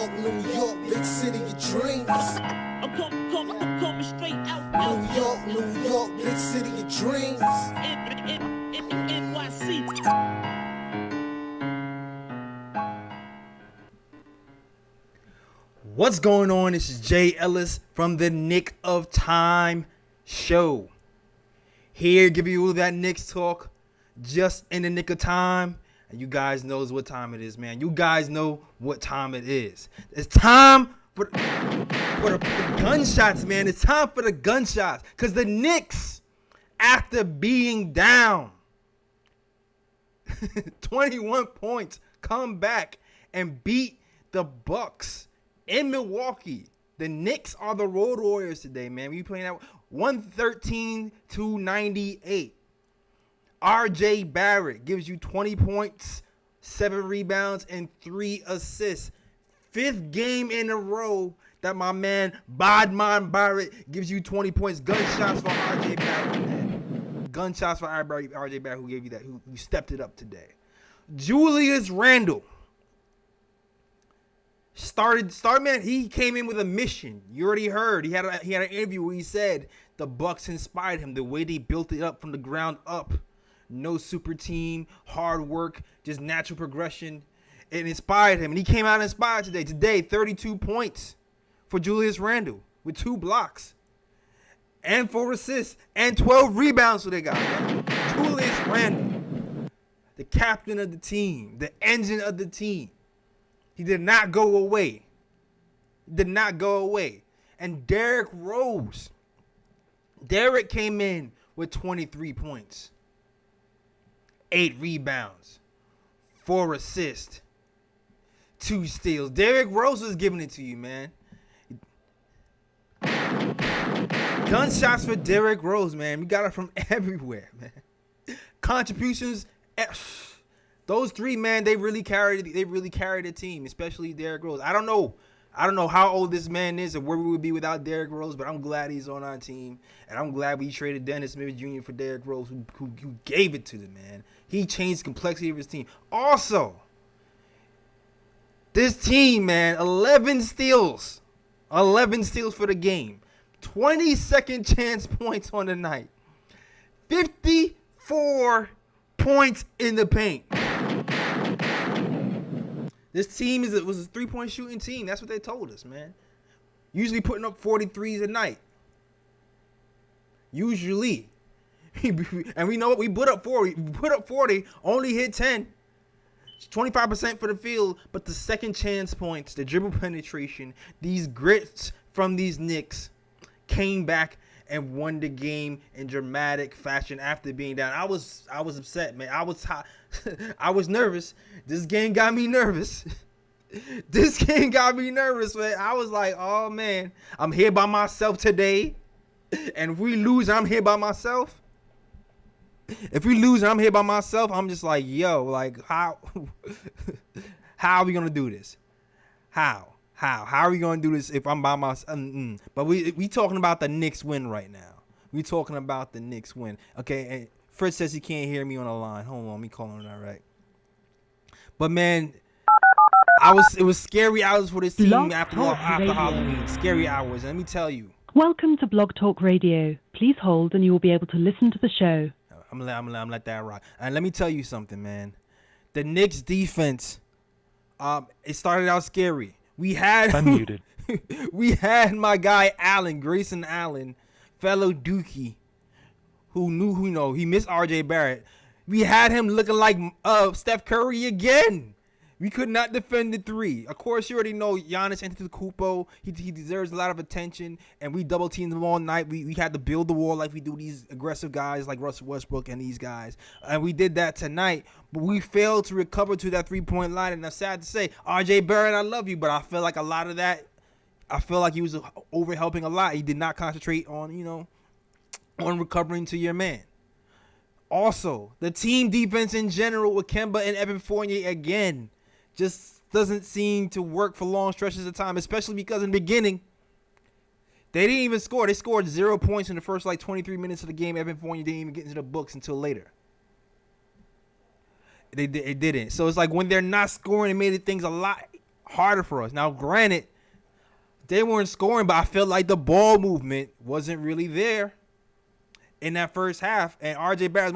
York, big city of dreams. I'm coming straight out. New York, big city of dreams. NYC. What's going on? This is Jay Ellis from the Nick of Time show. Here, give you all that Knicks talk just in the nick of time. And you guys knows what time it is, man. You guys know what time it is. It's time for the gunshots, man. It's time for the gunshots. Because the Knicks, after being down 21 points, come back and beat the Bucks in Milwaukee. The Knicks are the Road Warriors today, man. We playing out 113-98. RJ Barrett gives you 20 points, 7 rebounds, and 3 assists. 5th game in a row that my man Badman Barrett gives you 20 points. Gunshots for RJ Barrett, man. Gunshots for RJ Barrett, who gave you that, who stepped it up today. Julius Randle. Started, man. He came in with a mission. You already heard. He had an interview where he said the Bucks inspired him. The way they built it up from the ground up. No super team, hard work, just natural progression. It inspired him, and he came out inspired today. Today, 32 points for Julius Randle with 2 blocks and 4 assists and 12 rebounds. So they got, man. Julius Randle, the captain of the team, the engine of the team. He did not go away. And Derrick Rose. Derrick came in with 23 points. 8 rebounds. 4 assists. 2 steals. Derrick Rose was giving it to you, man. Gunshots for Derrick Rose, man. We got it from everywhere, man. Contributions. Those 3, man, they really carried the team, especially Derrick Rose. I don't know how old this man is or where we would be without Derrick Rose, but I'm glad he's on our team, and I'm glad we traded Dennis Smith Jr. for Derrick Rose, who gave it to the man. He changed the complexity of his team. Also, this team, man, 11 steals for the game, 22nd chance points on the night, 54 points in the paint. This team was a 3-point shooting team. That's what they told us, man. Usually putting up 43s a night. Usually. And we know what? We put up 40. We put up 40, only hit 10. 25% for the field. But the second chance points, the dribble penetration, these grits from these Knicks came back and won the game in dramatic fashion after being down. I was upset, man. I was hot. I was nervous. This game got me nervous. Man. I was like, oh man, I'm here by myself today. And if we lose, I'm here by myself. I'm just like, yo, like how are we gonna do this? How are we gonna do this if I'm by myself? But we talking about the Knicks win right now. We talking about the Knicks win. Okay, and Fritz says he can't hear me on the line. Hold on, let me call him that right. But man, it was scary hours for this team after Halloween. Scary hours. Let me tell you. Welcome to Blog Talk Radio. Please hold and you will be able to listen to the show. I'm gonna let that rock. And let me tell you something, man. The Knicks defense, it started out scary. We had my guy Grayson Allen, fellow Dookie, who he missed RJ Barrett. We had him looking like Steph Curry again. We could not defend the 3. Of course, you already know Giannis Antetokounmpo. He deserves a lot of attention, and we double teamed him all night. We had to build the wall like we do these aggressive guys like Russell Westbrook and these guys, and we did that tonight. But we failed to recover to that 3-point line, and I'm sad to say, RJ Barrett, I love you, but I feel like a lot of that, I feel like he was over helping a lot. He did not concentrate on recovering to your man. Also, the team defense in general with Kemba and Evan Fournier again just doesn't seem to work for long stretches of time, especially because in the beginning, they didn't even score. They scored 0 points in the first 23 minutes of the game. Evan Fournier didn't even get into the books until later. It didn't. So it's like when they're not scoring, it made things a lot harder for us. Now, granted, they weren't scoring, but I felt like the ball movement wasn't really there in that first half. And R.J. Barrett,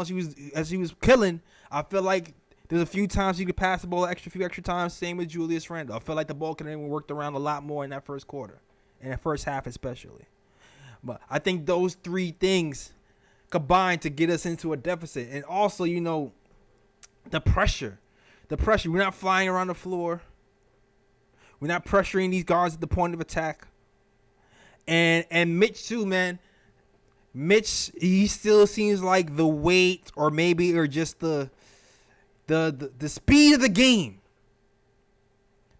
as he was killing, I feel like there's a few times he could pass the ball few extra times. Same with Julius Randle. I feel like the ball could have worked around a lot more in that first quarter, in the first half especially. But I think those three things combined to get us into a deficit. And also, the pressure. We're not flying around the floor. We're not pressuring these guards at the point of attack. And Mitch too, man. Mitch, he still seems like the weight or just the speed of the game.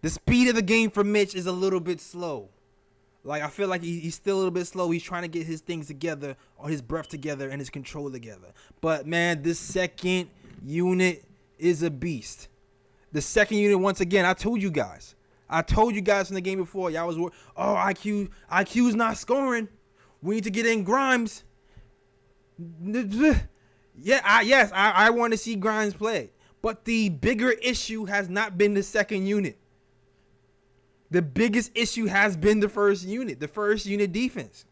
The speed of the game for Mitch is a little bit slow. Like, I feel like he's still a little bit slow. He's trying to get his things together, or his breath together, and his control together. But, man, this second unit is a beast. The second unit, once again, I told you guys from the game before. Y'all was, IQ's not scoring. We need to get in Grimes. Yeah, I want to see Grimes play. But the bigger issue has not been the second unit. The biggest issue has been the first unit. The first unit defense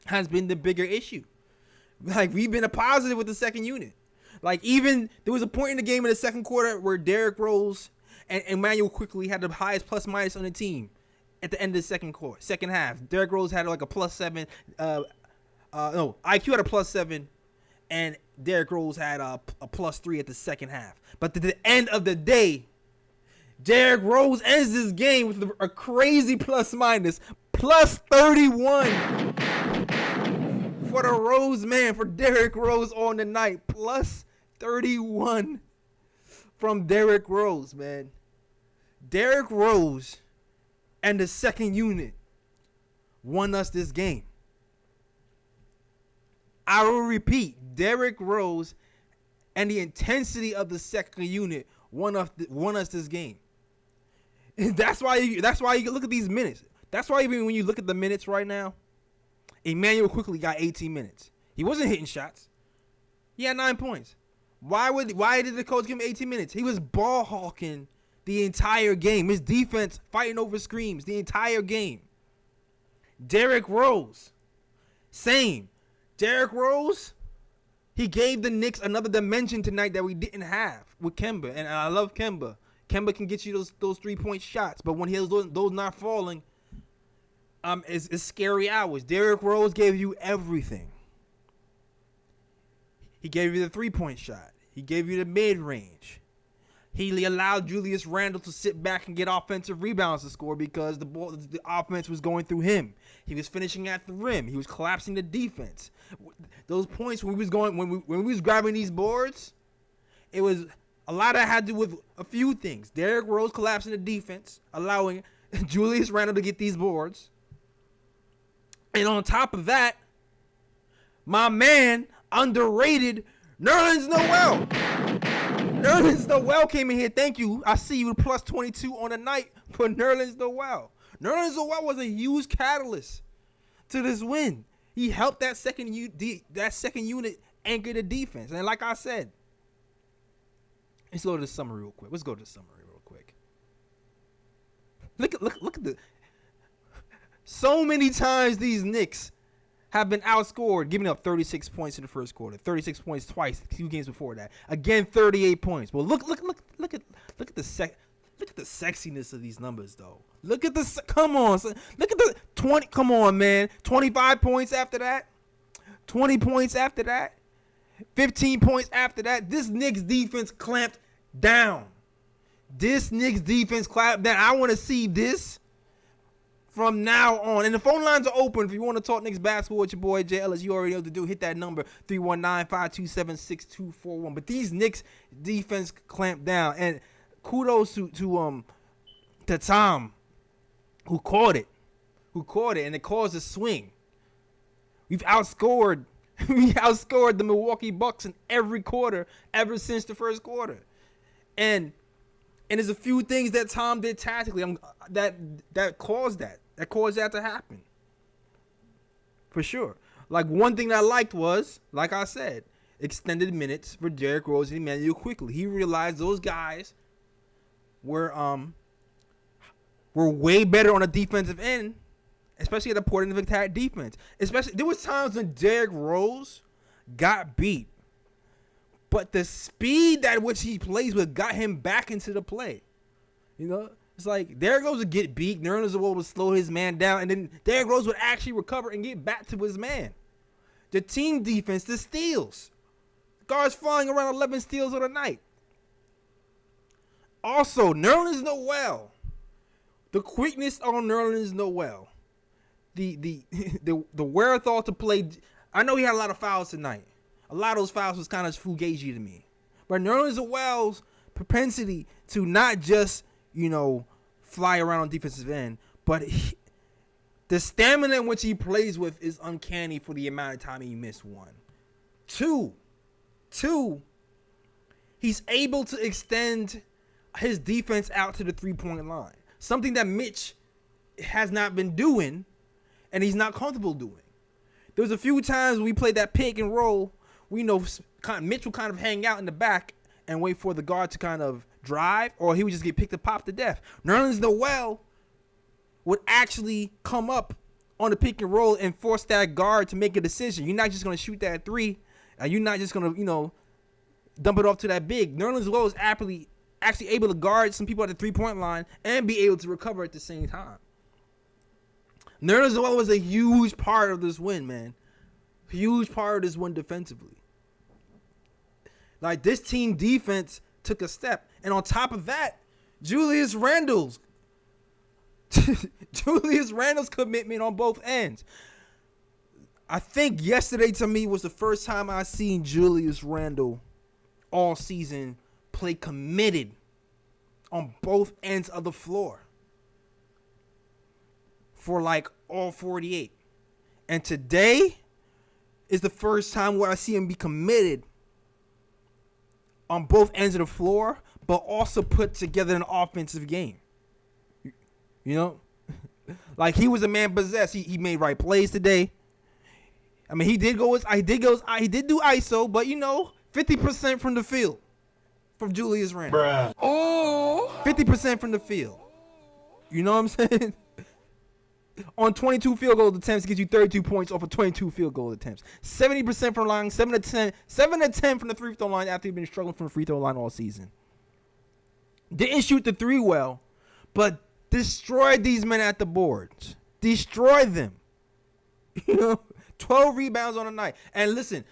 has been the bigger issue. Like, we've been a positive with the second unit. Like, even there was a point in the game in the second quarter where Derrick Rose and Emmanuel quickly had the highest plus minus on the team at the end of the second half. Derrick Rose had like a +7. IQ had a +7, and Derrick Rose had a +3 at the second half. But at the end of the day, Derrick Rose ends this game with a crazy +31 for the Rose man, for Derrick Rose on the night. +31 from Derrick Rose, man. Derrick Rose and the second unit won us this game. I will repeat, Derrick Rose and the intensity of the second unit won us this game. That's why you look at these minutes. That's why even when you look at the minutes right now, Emmanuel quickly got 18 minutes. He wasn't hitting shots. He had 9 points. Why did the coach give him 18 minutes? He was ball hawking the entire game. His defense fighting over screens the entire game. Derrick Rose, same. Derrick Rose, he gave the Knicks another dimension tonight that we didn't have with Kemba. And I love Kemba. Kemba can get you those 3-point shots, but when those not falling, it's scary hours. Derrick Rose gave you everything. He gave you the 3-point shot. He gave you the mid-range. He allowed Julius Randle to sit back and get offensive rebounds to score because the offense was going through him. He was finishing at the rim. He was collapsing the defense. Those points when we was grabbing these boards, it was a lot that had to do with a few things. Derrick Rose collapsing the defense, allowing Julius Randle to get these boards. And on top of that, my man, underrated, Nerlens Noel. Nerlens Noel came in here. Thank you. I see you +22 on the night for Nerlens Noel. Nerlens Noel was a huge catalyst to this win. He helped that second unit anchor the defense. And like I said, let's go to the summary real quick. Look at the. So many times these Knicks have been outscored, giving up 36 points in the first quarter, 36 points twice, 2 games before that. Again, 38 points. Well, look at the sexiness of these numbers, though. Come on, son. Look at the 20. Come on, man. 25 points after that. 20 points after that. 15 points after that. This Knicks defense clamped down. I want to see this from now on. And the phone lines are open if you want to talk Knicks basketball with your boy Jay Ellis. You already know what to do. Hit that number, 319-527-6241. But these Knicks defense clamped down. And kudos to Tom, who caught it, and it caused a swing. We've outscored the Milwaukee Bucks in every quarter ever since the first quarter. And there's a few things that Tom did tactically that caused that to happen. For sure. Like, one thing that I liked was, like I said, extended minutes for Derrick Rose and Emmanuel quickly. He realized those guys were were way better on the defensive end, especially at the point of attack defense. Especially there was times when Derrick Rose got beat, but the speed at which he plays with got him back into the play. You know, it's like Derrick Rose would get beat, Noels would slow his man down, and then Derrick Rose would actually recover and get back to his man. The team defense, the steals. Guards flying around 11 steals on a night. Also, Nerlens Noel. The quickness on Nerlens Noel. The wherewithal to play. I know he had a lot of fouls tonight. A lot of those fouls was kind of fugazi to me. But Nerlens Noel's propensity to not just, fly around on defensive end, but the stamina in which he plays with is uncanny for the amount of time he missed one. Two, he's able to extend his defense out to the three-point line. Something that Mitch has not been doing and he's not comfortable doing. There was a few times we played that pick and roll. We know Mitch would kind of hang out in the back and wait for the guard to kind of drive, or he would just get picked and popped to death. Nerlens Noel would actually come up on the pick and roll and force that guard to make a decision. You're not just going to shoot that three, and you're not just going to, dump it off to that big. Nerlens Noel is actually able to guard some people at the three-point line and be able to recover at the same time. Nerlens Noel was a huge part of this win, man. Huge part of this win defensively. Like, this team defense took a step. And on top of that, Julius Randle's commitment on both ends. I think yesterday to me was the first time I seen Julius Randle all season play committed on both ends of the floor for like all 48. And today is the first time where I see him be committed on both ends of the floor, but also put together an offensive game. Like, he was a man possessed. He made right plays today. I mean, he did do ISO, but 50% from the field from Julius Randle. Bruh. Oh, 50% from the field. You know what I'm saying? On 22 field goal attempts, gives you 32 points off of 22 field goal attempts. 70% from the line, 7 to 10 from the free throw line after he's been struggling from the free throw line all season. Didn't shoot the three well, but destroyed these men at the boards. Destroyed them. 12 rebounds on a night. And listen,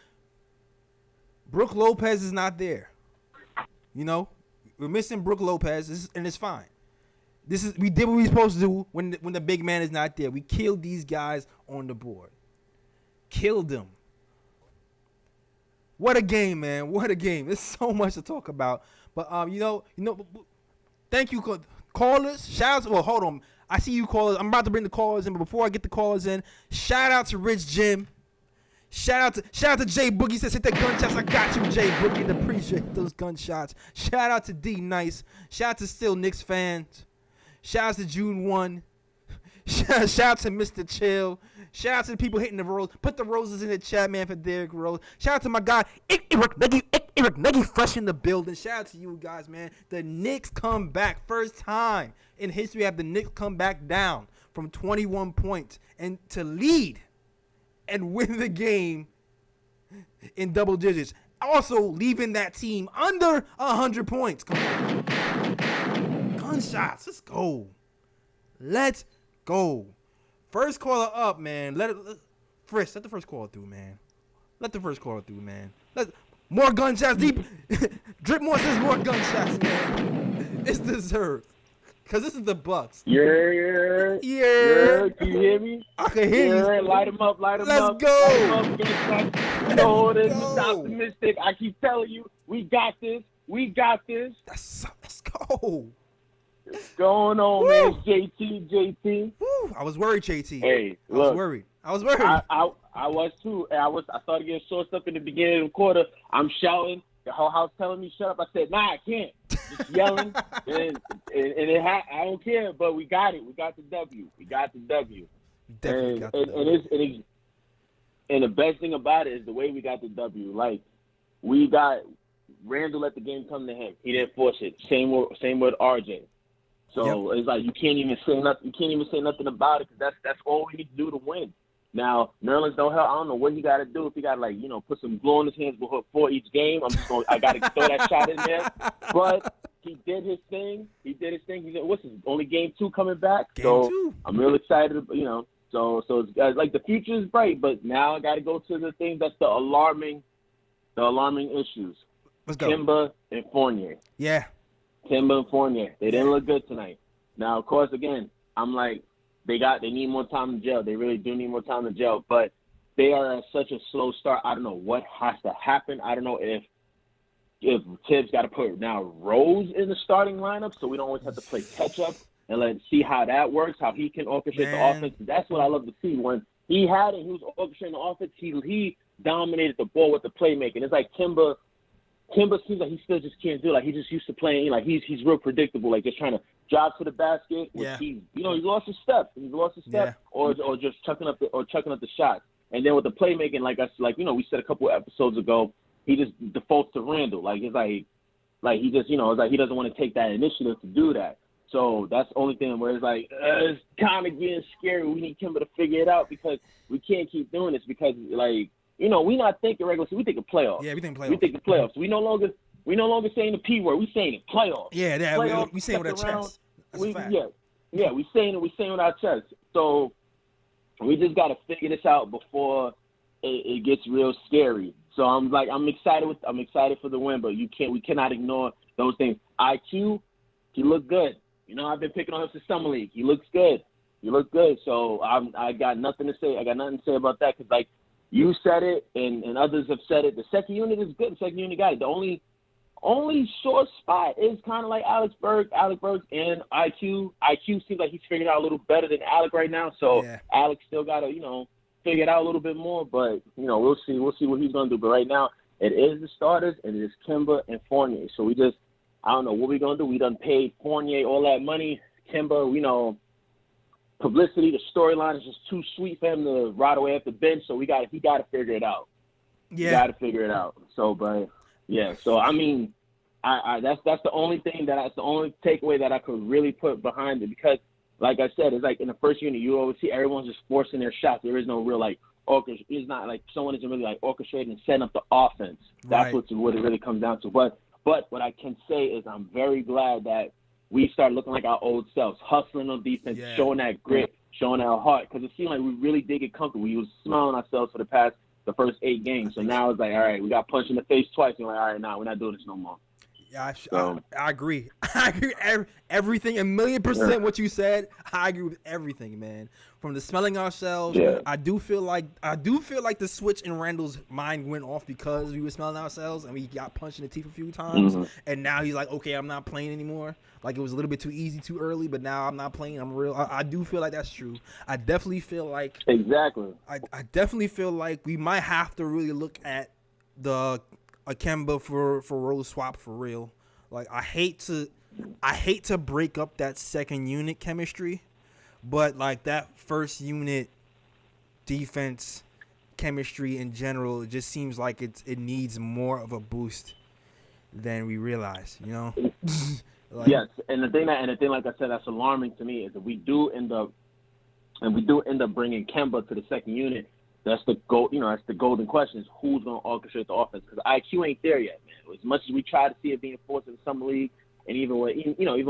Brook Lopez is not there. We're missing Brook Lopez, and it's fine. We did what we were supposed to do when the big man is not there. We killed these guys on the board. Killed them. What a game, man. What a game. There's so much to talk about. But thank you, callers. Shout out to, hold on. I see you callers. I'm about to bring the callers in, but before I get the callers in, shout out to Rich Jim. Shout out to Jay Boogie. He says, hit the gunshots. I got you, Jay Boogie. Appreciate those gunshots. Shout out to D Nice. Shout out to Still Knicks fans. Shout out to June 1. Shout out to Mr. Chill. Shout out to the people hitting the rose. Put the roses in the chat, man, for Derrick Rose. Shout out to my guy, Eric Nagy, fresh in the building. Shout out to you guys, man. The Knicks come back. First time in history have the Knicks come back down from 21 points and to lead and win the game in double digits. Also leaving that team under 100 points. Come on. Gunshots. Let's go. First caller up, man. Let the first caller through, man. More gunshots deep. Drip more says more gunshots, man. It's deserved. Because this is the Bucks. Yeah. Yeah. Can you hear me? I can hear you. Light them up. Let's go. This is optimistic. I keep telling you, we got this. Let's go. What's going on, Woo. man? JT. Woo. I was worried, JT. Hey, I was worried. I was too. I started getting short stuff in the beginning of the quarter. I'm shouting. The whole house telling me shut up. I said, nah, I can't. Just yelling. and I don't care, but we got it. We got the W. Definitely got the W. And the best thing about it is the way we got the W. Like, we got Randle let the game come to him. He didn't force it. Same with RJ. So it's like you can't even say nothing. You can't even say nothing about it because that's all we need to do to win. Now, Nerlens don't help. I don't know what he got to do. If he got to, put some glue on his hands before each game, I got to throw that shot in there. But he did his thing. He's what's his only game 2 coming back? Game 2. I'm real excited. So it's like the future is bright. But now I got to go to the things that's the alarming issues. Let's go. Kemba and Fournier. Yeah. Kemba and Fournier. They didn't look good tonight. Now, of course, again, I'm like, they need more time in jail. They really do need more time in jail. But they are at such a slow start. I don't know what has to happen. I don't know if Tibbs got to put now Rose in the starting lineup so we don't always have to play catch-up and let's see how that works, how he can orchestrate the offense. That's what I love to see. When he was orchestrating the offense, he dominated the ball with the playmaking. It's like Kemba seems like he still just can't do it. Like he's just used to playing. Like he's real predictable. Like just trying to drive to the basket. He lost his step. Or just chucking up the shots. And then with the playmaking, we said a couple of episodes ago, he just defaults to Randle. Like it's like he just it's like he doesn't want to take that initiative to do that. So that's the only thing where it's like it's kind of getting scary. We need Kemba to figure it out because we can't keep doing this because we're not thinking regular season. We think of playoffs. Yeah, we think playoffs. We think of playoffs. We no longer saying the P word. We saying it playoffs. Yeah, playoffs, we saying it with our chest. That's a fact. Yeah, we saying it with our chest. So we just got to figure this out before it gets real scary. So I'm excited for the win, but we cannot ignore those things. IQ, he looked good. I've been picking on him since summer league. He looks good. So I got nothing to say. About that because you said it, and others have said it. The second unit is good. The second unit got it. The only sore spot is kind of like Alex Berg and IQ. IQ seems like he's figured out a little better than Alec right now. So Alex still got to, figure it out a little bit more. But, we'll see. We'll see what he's going to do. But right now, it is the starters, and it is Kemba and Fournier. So I don't know what we're going to do. We done paid Fournier all that money. Kemba, publicity, the storyline is just too sweet for him to ride away off the bench. So he got to figure it out. Yeah, got to figure it out. So, but yeah. So I mean, that's the only thing that's the only takeaway that I could really put behind it because, like I said, it's like in the first unit you always see everyone's just forcing their shots. There is no real it's not like someone isn't really orchestrating and setting up the offense. That's what it really comes down to. But what I can say is I'm very glad that we started looking like our old selves, hustling on defense, showing that grit, showing our heart. Because it seemed like we really did get comfortable. We was smiling ourselves for the first 8 games. So now it's like, all right, we got punched in the face twice. And we're like, all right, now we're not doing this no more. Yeah, I agree. I agree with everything, 1,000,000% what you said. I agree with everything, man. From the smelling ourselves, I do feel like the switch in Randall's mind went off because we were smelling ourselves and we got punched in the teeth a few times. Mm-hmm. And now he's like, okay, I'm not playing anymore. Like it was a little bit too easy, too early, but now I'm not playing. I'm real. I do feel like that's true. I definitely feel like exactly. I definitely feel like we might have to really look at a Kemba for Rose swap for real. Like I hate to break up that second unit chemistry, but like that first unit defense chemistry in general, it just seems like it needs more of a boost than we realize, Yes, and the thing like I said that's alarming to me is that we do end up bringing Kemba to the second unit. That's the that's the golden question is who's going to orchestrate the offense because IQ ain't there yet, man. As much as we try to see it being forced in the summer league, and even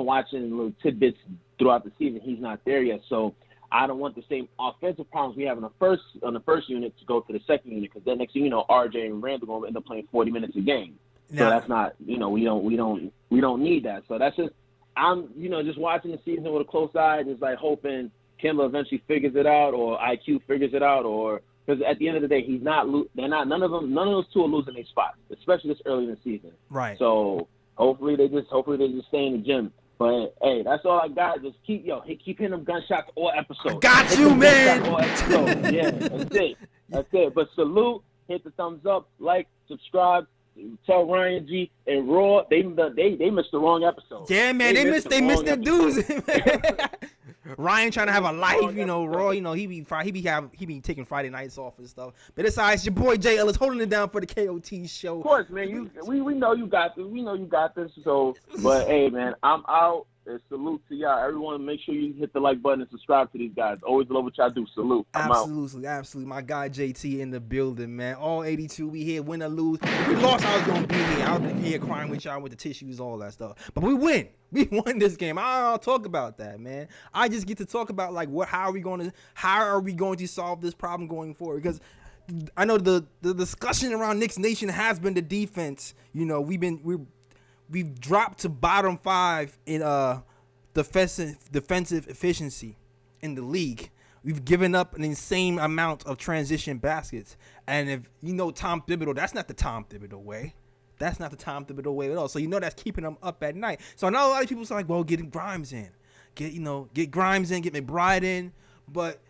watching little tidbits throughout the season, he's not there yet. So I don't want the same offensive problems we have on the first unit to go to the second unit because then next thing you know, RJ and Randall going to end up playing 40 minutes a game. So that's not we don't need that. So that's just I'm just watching the season with a close eye, just like hoping Kemba eventually figures it out or IQ figures it out or. Because at the end of the day, none of those two are losing their spots, especially this early in the season. Right. So hopefully they just stay in the gym. But hey, that's all I got. Just keep hitting them gunshots all episode. Got you, man. All episode. Yeah, that's it. But salute, hit the thumbs up, like, subscribe. Tell Ryan G and Raw they missed the wrong episode. Yeah, man, they missed their dues. Ryan trying to have a life, Raw, he be taking Friday nights off and stuff. But besides, your boy Jay Ellis holding it down for the KOT show. Of course, man. We know you got this. We know you got this. So, but hey, man, I'm out. And salute to y'all. Everyone, make sure you hit the like button and subscribe to these guys. Always love what y'all do. Salute. I'm out. Absolutely. My guy JT in the building, man. All 82, we here, win or lose. If we lost, I was gonna be here. I was here crying with y'all with the tissues, all that stuff. But we win. We won this game. I don't talk about that, man. I just get to talk about like how are we going to solve this problem going forward? Because I know the discussion around Knicks Nation has been the defense. You know, we've dropped to bottom 5 in defensive efficiency in the league. We've given up an insane amount of transition baskets. And if you know Tom Thibodeau, that's not the Tom Thibodeau way. That's not the Tom Thibodeau way at all. So you know that's keeping them up at night. So I know a lot of people are like, well, get Grimes in. Get Grimes in, get McBride in. But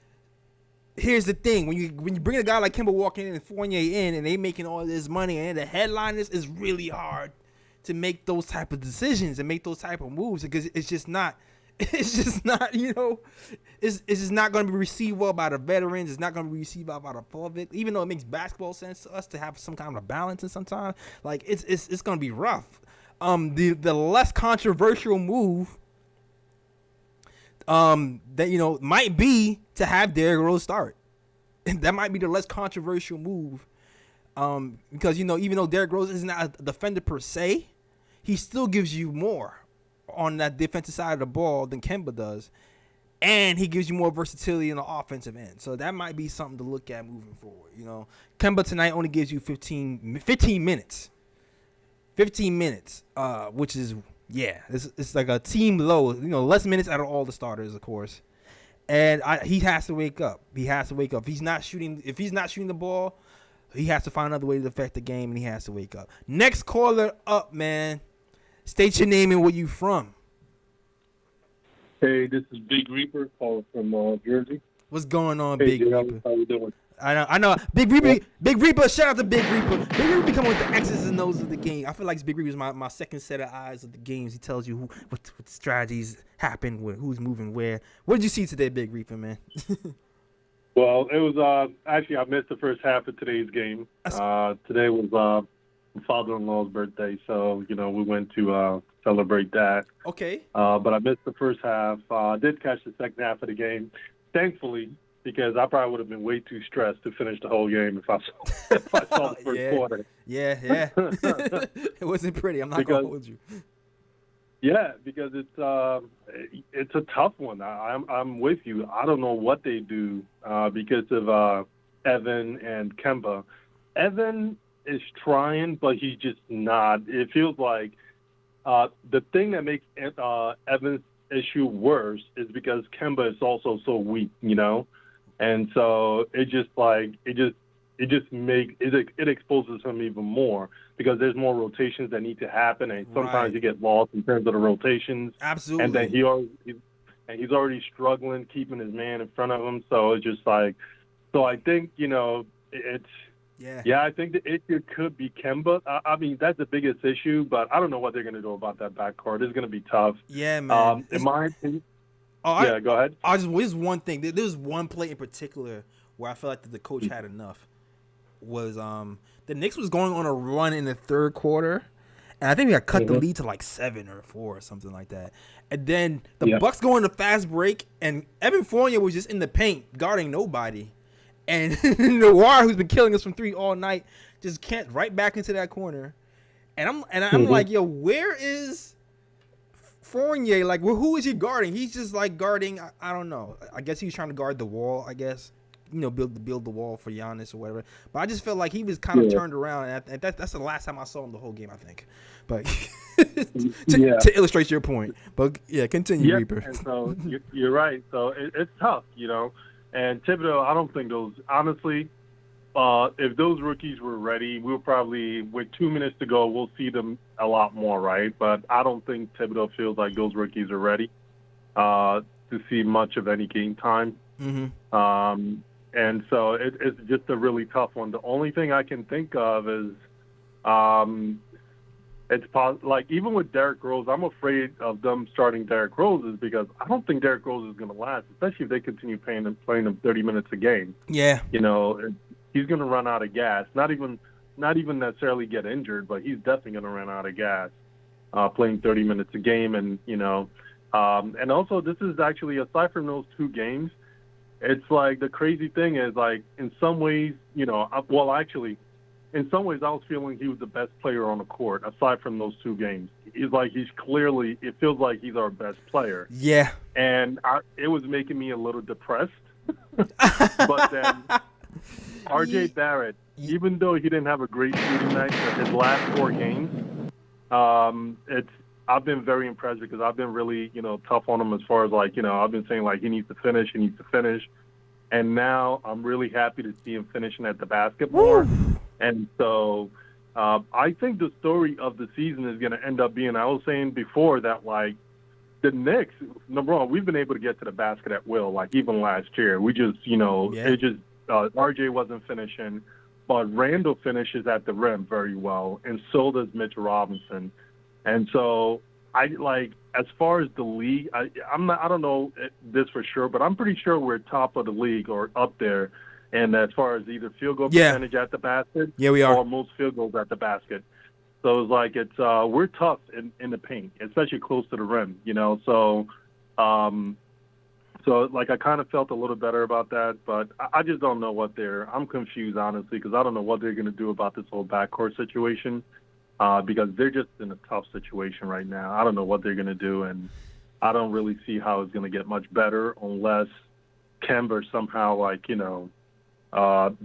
here's the thing. When you bring a guy like Kemba Walker in and Fournier in and they making all this money and the headliners, is really hard to make those type of decisions and make those type of moves because it's just not, you know, it's just not going to be received well by the veterans. It's not going to be received well by the public, even though it makes basketball sense to us to have some kind of balance. And sometimes, like, it's going to be rough. The less controversial move, that, you know, might be to have Derrick Rose start. That might be the less controversial move. Because, you know, even though Derrick Rose is not a defender per se, he still gives you more on that defensive side of the ball than Kemba does. And he gives you more versatility in the offensive end. So that might be something to look at moving forward. You know, Kemba tonight only gives you 15 minutes. 15 minutes, which is, yeah, it's like a team low. You know, less minutes out of all the starters, of course. And he has to wake up. If he's not shooting the ball, he has to find another way to affect the game, and he has to wake up. Next caller up, man. State your name and where you from. Hey, this is Big Reaper calling from Jersey. What's going on, Hey, Big Reaper? How you doing? I know. Big Reaper. Shout out to Big Reaper. Big Reaper be coming with the X's and O's of the game. I feel like Big Reaper is my second set of eyes of the games. He tells you what strategies happen, who's moving where. What did you see today, Big Reaper, man? Well, it was actually I missed the first half of today's game. Today was my father-in-law's birthday, so you know we went to celebrate that. Okay. But I missed the first half. I did catch the second half of the game, thankfully, because I probably would have been way too stressed to finish the whole game if I saw the first quarter. Yeah. It wasn't pretty. I'm not gonna hold you. Yeah, because it's a tough one. I'm with you. I don't know what they do because of Evan and Kemba. Evan is trying, but he's just not. It feels like the thing that makes Evan's issue worse is because Kemba is also so weak, you know, and so it exposes him even more because there's more rotations that need to happen, and sometimes you get lost in terms of the rotations. Absolutely. And then he's already struggling keeping his man in front of him. So it's just like, so I think, you know, I think the issue could be Kemba. I mean, that's the biggest issue, but I don't know what they're going to do about that backcourt. It's going to be tough. Yeah, man. In my opinion. Go ahead. There's one thing. There's one play in particular where I feel like the coach had enough. Was the Knicks was going on a run in the third quarter, and I think we had cut the lead to like 7 or 4 or something like that. And then the Bucks go on a fast break, and Evan Fournier was just in the paint guarding nobody. And Noir, who's been killing us from 3 all night, just can't right back into that corner. And I'm like, yo, where is Fournier? Like, who is he guarding? He's just like guarding. I don't know. I guess he was trying to guard the wall. I guess, you know, build the wall for Giannis or whatever. But I just felt like he was kind of turned around, and that's the last time I saw him the whole game, I think. But to illustrate your point. But yeah, continue, Reaper. And so you're right. So it's tough, you know. And Thibodeau, I don't think honestly, if those rookies were ready, we'll probably, with 2 minutes to go, we'll see them a lot more, right? But I don't think Thibodeau feels like those rookies are ready to see much of any game time. Mm-hmm. And so it's just a really tough one. The only thing I can think of is like even with Derrick Rose, I'm afraid of them starting Derrick Rose is because I don't think Derrick Rose is going to last, especially if they continue playing him 30 minutes a game. Yeah. You know, he's going to run out of gas. Not even necessarily get injured, but he's definitely going to run out of gas playing 30 minutes a game. And, you know, And also, this is actually, aside from those 2 games, it's like the crazy thing is, like, in some ways, actually, in some ways, I was feeling he was the best player on the court, aside from those 2 games. It feels like he's our best player. Yeah. And it was making me a little depressed. But then RJ Barrett, even though he didn't have a great shooting night in his last 4 games, I've been very impressed because I've been really, tough on him as far as, like, I've been saying, like, he needs to finish. And now I'm really happy to see him finishing at the basket more. And so I think the story of the season is going to end up being, I was saying before that, like, the Knicks, number one, we've been able to get to the basket at will, like, even last year. We just, RJ wasn't finishing, but Randle finishes at the rim very well, and so does Mitchell Robinson. And so, as far as the league, I don't know this for sure, but I'm pretty sure we're top of the league or up there. And as far as either field goal percentage at the basket, we are, or most field goals at the basket. So it's like we're tough in the paint, especially close to the rim. So like I kind of felt a little better about that, but I just don't know I'm confused, honestly, because I don't know what they're going to do about this whole backcourt situation. Because they're just in a tough situation right now. I don't know what they're going to do, and I don't really see how it's going to get much better unless Kemba somehow,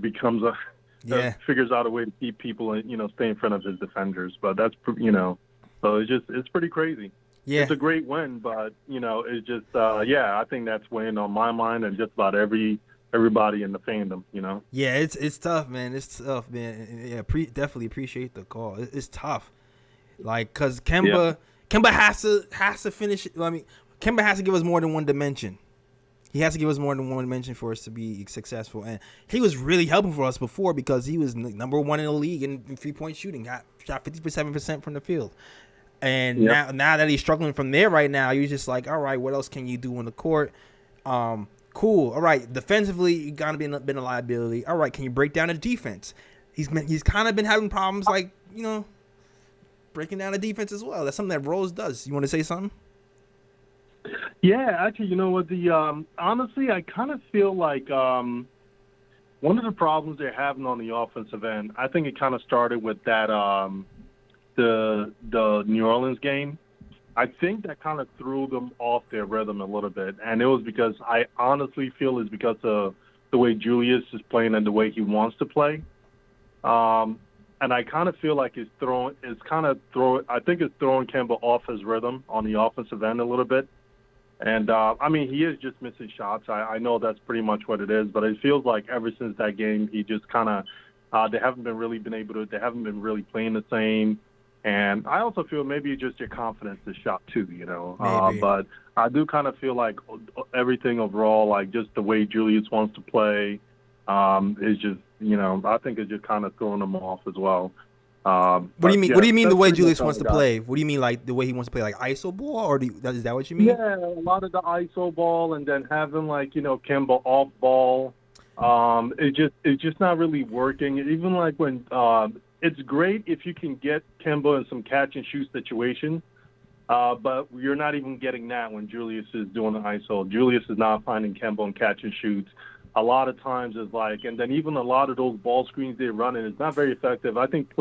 becomes figures out a way to keep people, stay in front of his defenders. But that's, so it's pretty crazy. Yeah. It's a great win, but, it's just, I think that's weighing on my mind and just about everybody in the fandom, Yeah, it's tough, man. It's tough, man. Yeah, definitely appreciate the call. It's tough, like, cause Kemba has to finish. I mean, Kemba has to give us more than one dimension. He has to give us more than one dimension for us to be successful. And he was really helping for us before because he was number 1 in the league in 3-point shooting. Shot 57% from the field. And now that he's struggling from there right now, you're just like, all right, what else can you do on the court? Cool. All right. Defensively, you gotta been a liability. All right. Can you break down the defense? He's kind of been having problems, like, breaking down the defense as well. That's something that Rose does. You want to say something? Yeah, actually, you know what? Honestly, I kind of feel like one of the problems they're having on the offensive end, I think it kind of started with that the New Orleans game. I think that kind of threw them off their rhythm a little bit, and it was because I honestly feel it's because of the way Julius is playing and the way he wants to play. And I kind of feel like I think it's throwing Kemba off his rhythm on the offensive end a little bit. And, he is just missing shots. I know that's pretty much what it is, but it feels like ever since that game, he just kind of they haven't been really playing the same. And I also feel maybe just your confidence is shot too, but I do kind of feel like everything overall, like just the way Julius wants to play, is just, I think it's just kind of throwing them off as well. What do you mean? What do you mean the way Julius wants to play? What do you mean, like the way he wants to play, like ISO ball, or is that what you mean? Yeah, a lot of the ISO ball, and then having Kemba off ball. It's just not really working. Even like when it's great if you can get Kemba in some catch and shoot situations, but you're not even getting that when Julius is doing the ISO. Julius is not finding Kemba in catch and shoots. A lot of times is and then even a lot of those ball screens they're running is not very effective. I think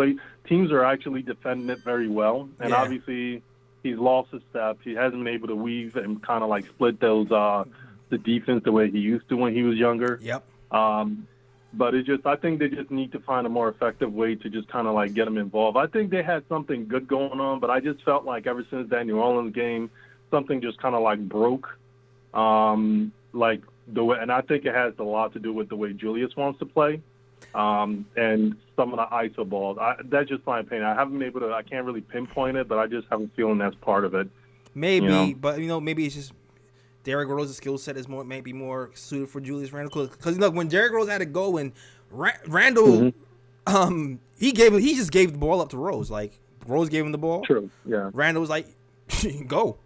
teams are actually defending it very well, and obviously he's lost his step. He hasn't been able to weave and kind of split those the defense the way he used to when he was younger. Yep. But I think they just need to find a more effective way to just kind of get him involved. I think they had something good going on, but I just felt like ever since that New Orleans game, something just kind of broke. The way, and I think it has a lot to do with the way Julius wants to play, and some of the ISO balls. That's just my opinion. I can't really pinpoint it, but I just have a feeling that's part of it. Maybe, but maybe it's just Derrick Rose's skill set is maybe more suited for Julius Randle. Because look, when Derrick Rose had to go and Randle, he just gave the ball up to Rose. Like Rose gave him the ball. True. Yeah. Randle was like, go.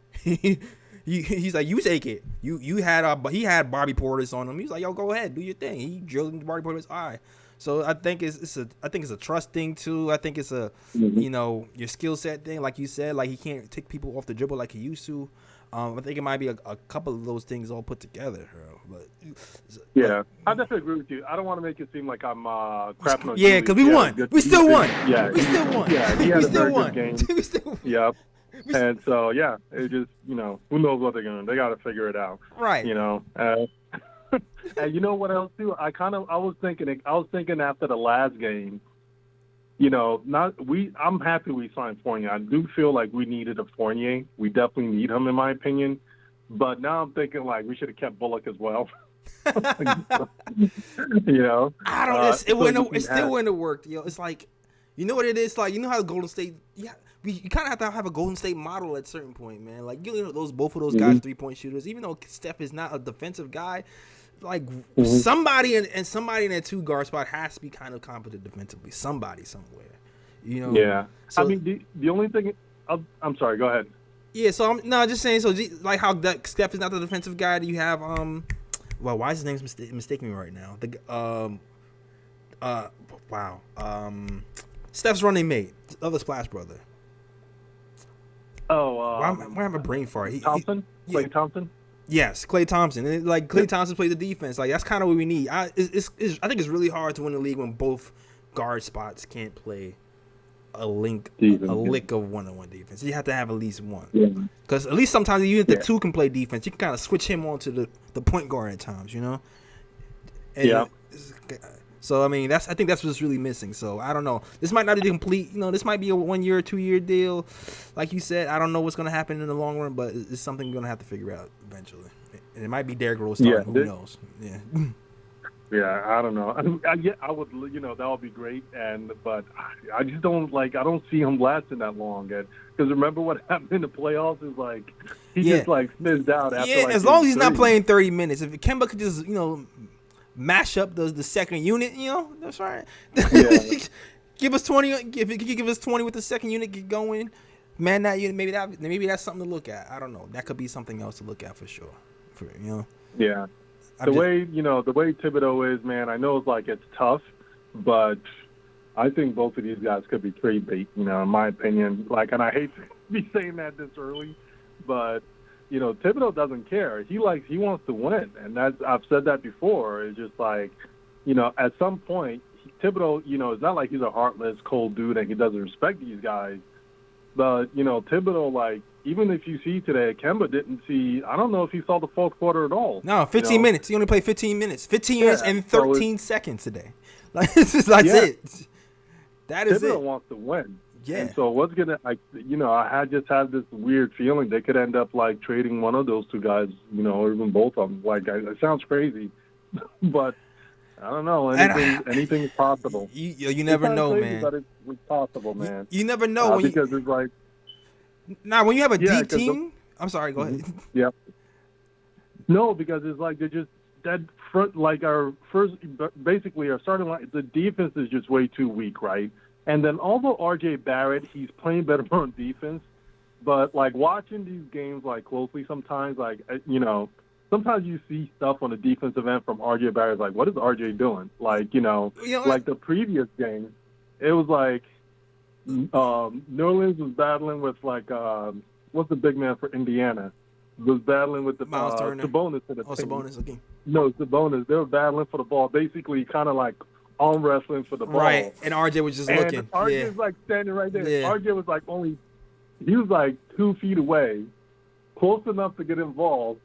He's like, you take it. He had Bobby Portis on him. He's like, yo, go ahead, do your thing. He drilled into Bobby Portis' eye. So I think it's a trust thing too. I think it's a your skill set thing, like you said. Like he can't take people off the dribble like he used to. I think it might be a couple of those things all put together, but Yeah, I definitely agree with you. I don't want to make it seem like I'm crapping on. Yeah, because we won. We still won. Yeah, we still won. Yeah, he had we a still very won. good game. we still won. Yep. And so yeah, it just who knows what they're gonna. They got to figure it out. Right. And you know what else too? I was thinking after the last game. I'm happy we signed Fournier. I do feel like we needed a Fournier. We definitely need him, in my opinion. But now I'm thinking like we should have kept Bullock as well. I don't. It still wouldn't have worked. It's like, you know what it is? Like, you know how Golden State. Yeah, you kind of have a Golden State model at a certain point, man. Like, both of those guys 3-point shooters. Even though Steph is not a defensive guy, like somebody in that 2 guard spot has to be kind of competent defensively. Somebody somewhere, Yeah. So, I mean, the only thing. I'm sorry. Go ahead. Yeah. So I'm just saying. So like how that Steph is not the defensive guy. Do you have Well, why is his name mistaking me right now? Steph's running mate, the other Splash brother. Oh, why am I a brain fart? Thompson. Klay Thompson. Yes, Klay Thompson. And Klay Thompson plays the defense. Like, that's kind of what we need. I think it's really hard to win the league when both guard spots can't play a lick of one-on-one defense. You have to have at least one. Because at least sometimes even if the 2 can play defense, you can kind of switch him onto the point guard at times, And, so I mean, I think that's what's really missing. So I don't know. This might not be complete. This might be a 1-year, 2-year deal, like you said. I don't know what's going to happen in the long run, but it's something we're going to have to figure out eventually. And it might be Derrick Rose starting. Who knows? Yeah. Yeah, I don't know. I would, that would be great. But I just don't I don't see him lasting that long. Because remember what happened in the playoffs is he just fizzed out after. Yeah, as long as he's not playing 30 minutes. If Kemba could just mash up the second unit, that's right. Yeah. Give us 20. If he could give us 20 with the second unit, get going. Man, maybe that's something to look at. I don't know. That could be something else to look at for sure. Yeah. The way Thibodeau is, man, I know it's tough, but I think both of these guys could be trade bait, in my opinion. And I hate to be saying that this early, but Thibodeau doesn't care. He wants to win, and I've said that before. It's just at some point, Thibodeau, it's not like he's a heartless, cold dude and he doesn't respect these guys. But Thibodeau, even if you see today, Kemba didn't see. I don't know if he saw the fourth quarter at all. No, 15 minutes. He only played 15 minutes. 15 minutes and 13 seconds today. That's it. That is Thibodeau it. wants to win. Yeah. And so what's gonna, I just had this weird feeling they could end up trading one of those 2 guys, or even both of them. It sounds crazy, but I don't know. Anything's possible. You never know, crazy, man. But it's possible, man. You never know because it's when you have a deep team. I'm sorry. Go ahead. Yeah. No, because it's they're just dead front. Our starting line, the defense is just way too weak, right? And then although R.J. Barrett, he's playing better on defense, but watching these games closely sometimes, sometimes you see stuff on the defensive end from R.J. Barrett. What is R.J. doing? The previous game, it was Noels was battling with what's the big man for Indiana? Was battling with the Miles Turner. Sabonis. Sabonis. Okay. No, Sabonis. They were battling for the ball, basically kind of arm wrestling for the ball. Right, and RJ was just looking. And RJ was standing right there. Yeah. RJ was he was 2 feet away, close enough to get involved,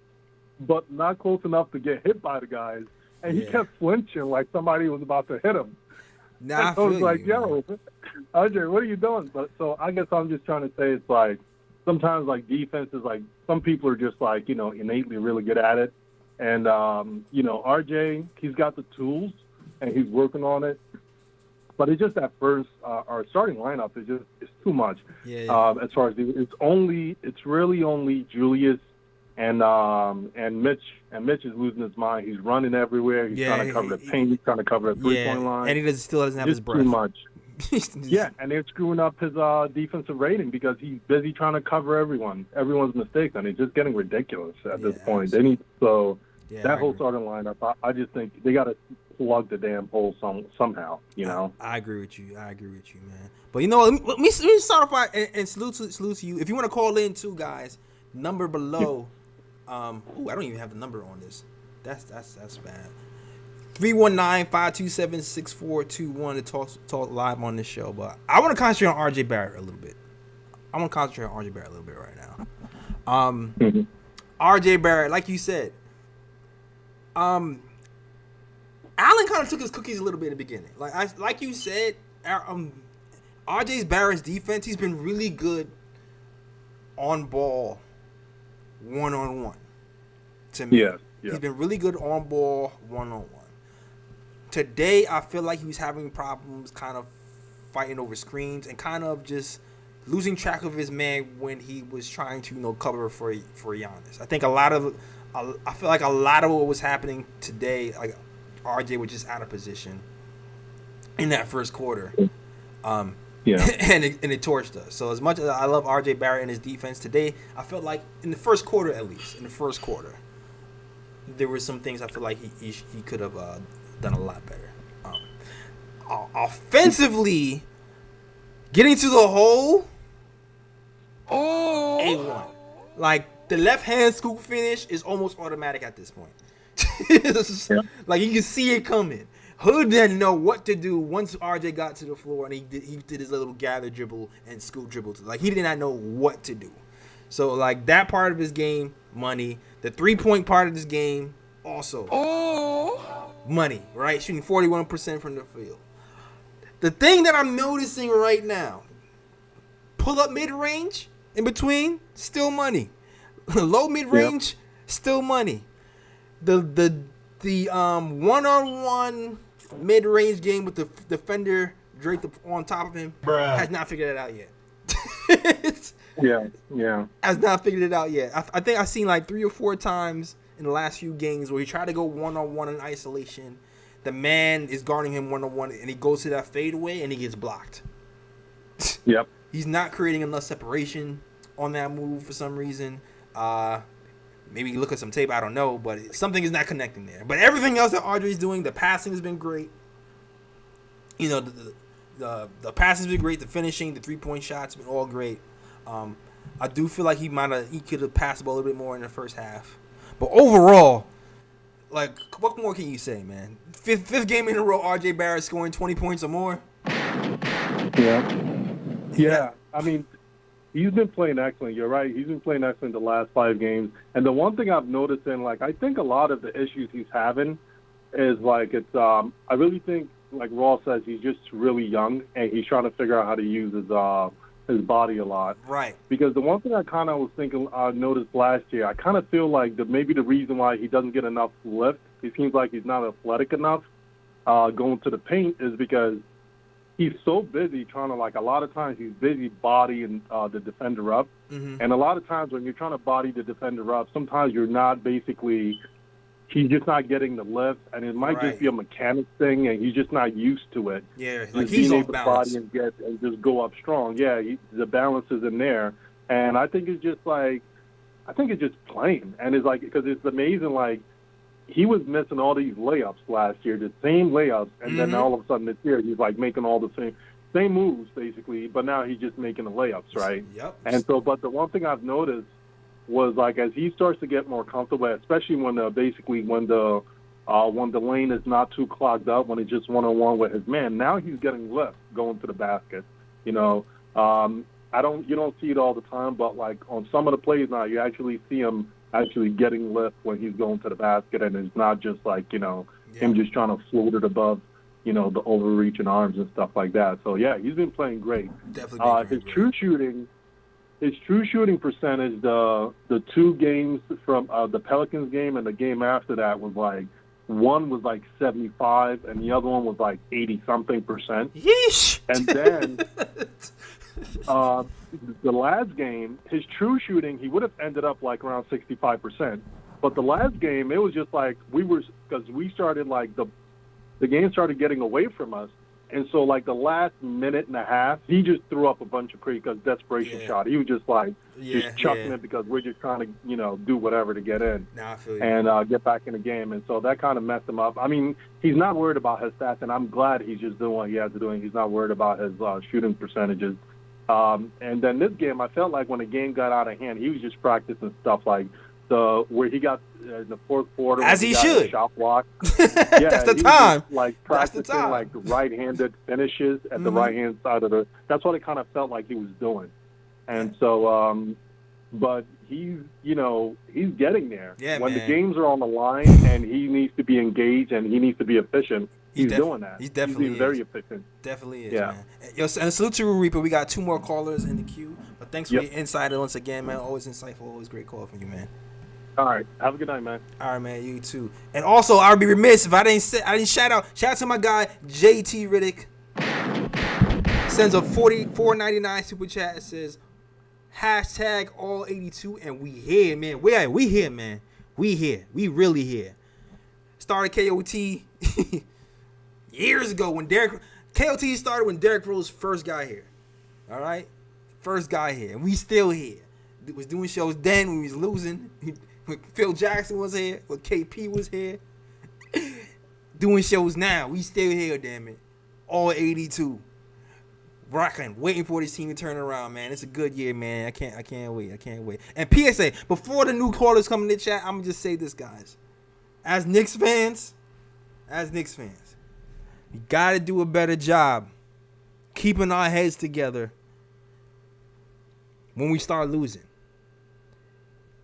but not close enough to get hit by the guys. And he kept flinching like somebody was about to hit him. Nah, I was yo, RJ, what are you doing? But so I guess I'm just trying to say it's sometimes defense is some people are just innately really good at it. And RJ, he's got the tools and he's working on it. But it's just at first, our starting lineup is too much. Yeah. As far as it's really only Julius and Mitch. And Mitch is losing his mind. He's running everywhere. He's trying to cover the paint. He's trying to cover the 3-point line. And he still doesn't have his breath. Too much. Yeah, and they're screwing up his defensive rating because he's busy trying to cover everyone's mistakes, and it's just getting ridiculous at this point. They need that whole starting lineup. I just think they got to plug the damn hole somehow. I agree with you. Man. But let me start off by and salute to you. If you want to call in too, guys, number below. I don't even have the number on this. That's bad. 319-527-6421 to talk live on this show. But I want to concentrate on RJ Barrett a little bit. right now. RJ Barrett, like you said, Allen kind of took his cookies a little bit in the beginning. Like you said, RJ Barrett's defense, he's been really good on ball, one-on-one. To me, Yeah. He's been really good on ball, one-on-one. Today, I feel like he was having problems kind of fighting over screens and kind of just losing track of his man when he was trying to, cover for Giannis. I think I feel like a lot of what was happening today, like RJ was just out of position in that first quarter. And it torched us. So as much as I love RJ Barrett and his defense today, I felt like in the first quarter, there were some things I feel like he could have done a lot better. Offensively, getting to the hole, A1. Like the left hand scoop finish is almost automatic at this point. Like you can see it coming. Hood didn't know what to do once RJ got to the floor and he did his little gather dribble and scoop dribble. Like he did not know what to do. So like that part of his game, money. The 3-point part of this game, also money. Right, shooting 41% from the field. The thing that I'm noticing right now, pull up mid range in between, still money. Low mid range, still money. The one-on-one mid-range game with the defender draped on top of him has not figured it out yet. Has not figured it out yet. I think I've seen like 3 or 4 times in the last few games where he tried to go one-on-one in isolation. The man is guarding him one-on-one, and he goes to that fadeaway, and he gets blocked. Yep. He's not creating enough separation on that move for some reason. Maybe look at some tape, I don't know, but something is not connecting there. But everything else that Audrey's doing, the passing has been great. The passing's been great, the finishing, the 3-point shots been all great. I do feel like he could have passed the ball a little bit more in the first half. But overall, like, what more can you say, man? Fifth game in a row, RJ Barrett scoring 20 points or more. Yeah. I mean, he's been playing excellent. You're right. He's been playing excellent the last 5 games. And the one thing I've noticed I think a lot of the issues he's having is, I really think, like Ross says, he's just really young, and he's trying to figure out how to use his body a lot. Right. Because the one thing I kind of was thinking, I noticed last year, I kind of feel like maybe the reason why he doesn't get enough lift, it seems like he's not athletic enough going to the paint, is because he's so busy trying to, a lot of times he's busy bodying the defender up. Mm-hmm. And a lot of times when you're trying to body the defender up, sometimes you're not he's just not getting the lift, and it might just be a mechanic thing, and he's just not used to it. Yeah, like he's being off able balance. to body and just go up strong. Yeah, the balance isn't there. And I think it's just plain. And it's because it's amazing, he was missing all these layups last year, the same layups, and then all of a sudden this year he's making all the same moves basically, but now he's just making the layups, right? Yep. And so, but the one thing I've noticed was as he starts to get more comfortable, especially when the lane is not too clogged up, when it's just one-on-one with his man, now he's getting lift going to the basket. You don't see it all the time, but on some of the plays now, you actually see him actually getting lift when he's going to the basket, and it's not just him just trying to float it above, the overreaching arms and stuff like that. So yeah, he's been playing great. Definitely. His true shooting percentage, the 2 games from the Pelicans game and the game after that was one was 75 and the other one was 80-something%. Yeesh. And then the last game, his true shooting, he would have ended up around 65%. But the last game, it was just because we started the game started getting away from us. And so, the last minute and a half, he just threw up a bunch of desperation shot. He was just just chucking it because we're just trying to, do whatever to get in and get back in the game. And so that kind of messed him up. I mean, he's not worried about his stats, and I'm glad he's just doing what he has to do. And he's not worried about his shooting percentages. And then this game, I felt like when the game got out of hand, he was just practicing stuff like where he got in the fourth quarter. As he should. Shot block. That's the time. Like practicing like right-handed finishes at the right-hand side of the. That's what it kind of felt like he was doing. And so, but he's getting there. Yeah, when man. the games are on the line and he needs to be engaged and he needs to be efficient, he's doing that. He's definitely very efficient. Definitely is, Yeah. man. Yo, and salute to Reaper. We got 2 more callers in the queue. But thanks for your insight once again, man. Always insightful. Always great call from you, man. All right. Have a good night, man. All right, man. You too. And also, I would be remiss if I didn't shout out to my guy JT Riddick. Sends a $44.99 super chat. It says hashtag all 82, and we here, man. We here, man. We here. We really here. Started KOT years ago when KOT started when Derrick Rose first got here. All right, first guy here, and we still here. Was doing shows then when we was losing. When Phil Jackson was here, when KP was here. Doing shows now, we still here. Damn it, all 82. Rocking, waiting for this team to turn around, man. It's a good year, man. I can't wait. And PSA, before the new callers come in the chat, I'm gonna just say this, guys. As Knicks fans, we gotta do a better job keeping our heads together when we start losing.